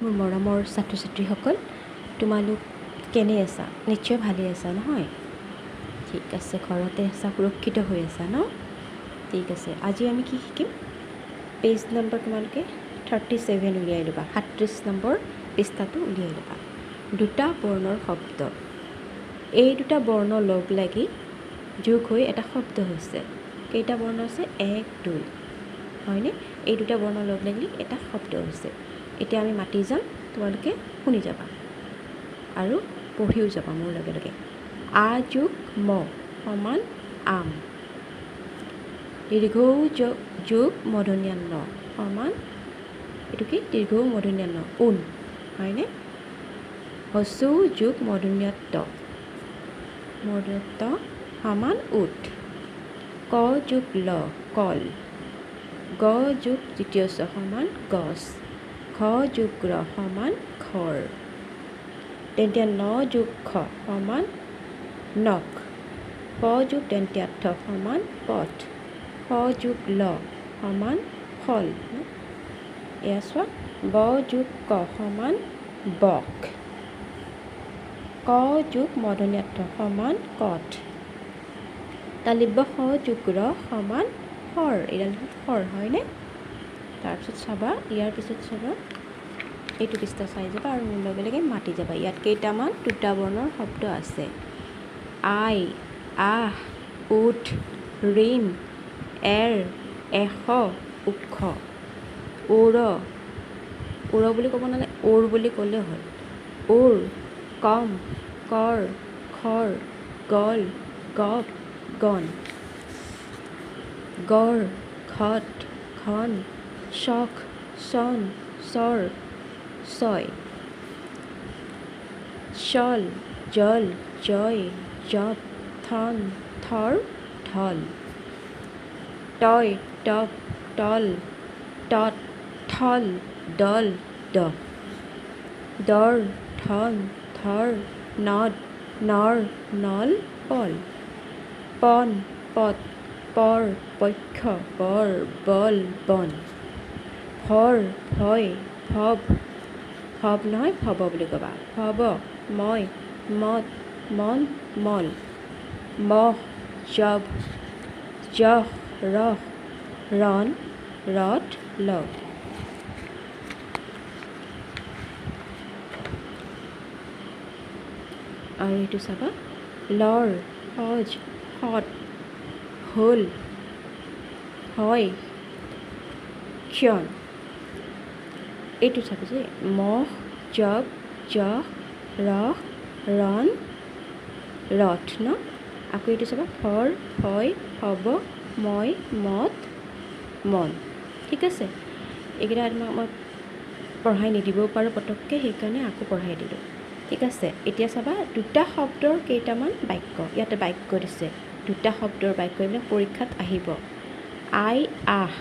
মোৰ মৰমৰ ছাত্ৰ ছাত্ৰীসকল, তোমালোক কেনে আছা? নিশ্চয় ভালে আছা নহয়? ঠিক আছে, ঘৰতে আছা, সুৰক্ষিত হৈ আছা ন? ঠিক আছে, আজি আমি কি শিকিম? পেজ নম্বৰ তোমালোকে 37 উলিয়াই ল'বা, 37 নম্বৰ পৃষ্ঠাটো উলিয়াই ল'বা। দুটা বৰ্ণৰ শব্দ, এই দুটা বৰ্ণ লগ লাগি যোগ হৈ এটা শব্দ হৈছে। কেইটা বৰ্ণ আছে? 1, 2 হয়নে? এই দুটা বৰ্ণ লগ লাগি এটা শব্দ হৈছে। এতিয়া আমি মাতি যাম, তোমালোকে শুনি যাবা আৰু পঢ়িও যাবা মোৰ লগে লগে। আ যোগ ম সমান আম। দীৰ্ঘ যোগ মূৰ্ধন্য ন সমান, এইটো কি? দীৰ্ঘ মূৰ্ধন্য ন ঊন হয়নে? হস্ৰ যোগ মূৰ্ধন্য ত সমান উঠ। ক যোগ ল কল। গ যোগ দ্বিতীয় ছ সমান গছ। খ যোগ ৰ সমান ঘৰ। তেন্তিয়া ন যোগ খ সমান নখ। প যোগ তেন্তিয়া ঠ সমান পথ। স যোগ ল সমান ফল। এয়া চোৱা, ব যোগ ক সমান বক। ক যোগ মূৰ্ধন্য ঠ সমান কঠ। তালিব্য স যোগ ৰ সমান শৰ। এইডাল শৰ হয়নে? তাৰপিছত চাবা, ইয়াৰ পিছত চাবা, এইটো পৃষ্ঠা চাই যাবা আৰু মোৰ লগে লগে মাতি যাবা। ইয়াত কেইটামান দুটা বৰ্ণৰ শব্দ আছে। আই, আহ, উঠ, ৰিম, এৰ, এশ, ওখ। ওৰ, ওৰ বুলি ক'ব নালাগে, ওৰ বুলি ক'লে হ'ল। ওৰ, কম, কৰ, খৰ, গল, গপ, গণ। গড়, ঘট, ঘন, চখ, চন, চৰ, ছয়। চল, জল, জয়, জপ, থন, থৰ, ঢল। তয়, তপ, তল, তত, থল, দল, দহ। দৰ, ধন, ধৰ, নদ, নৰ, নল, পল। পন, পথ, পৰ, পক্ষ, বৰ, বল, বন। ভৰ, ভয়, ভৱ, ভৱ নহয় ভৱ বুলি ক'বা। ভৱ, মই, মত, মন, মল। মহ, জভ, যশ, ৰস, ৰণ, ৰথ, লগ। আৰু এইটো চাবা, লৰ, সজ, সৎ, হ'ল, হয়, ক্ষণ। এইটো চাবা যে মহ, যৱ, যশ, ৰস, ৰণ, ৰথ ন? আকৌ এইটো চাবা, ফৰ, ভয়, হব, মই, মত, মন। ঠিক আছে, এইকেইটা মই পঢ়াই নিদিবও পাৰোঁ পটককৈ, সেইকাৰণে আকৌ পঢ়াই দিলোঁ। ঠিক আছে, এতিয়া চাবা দুটা শব্দৰ কেইটামান বাক্য। ইয়াতে বাক্য দিছে, দুটা শব্দৰ বাক্য, এইবিলাক পৰীক্ষাত আহিব। আই, আহ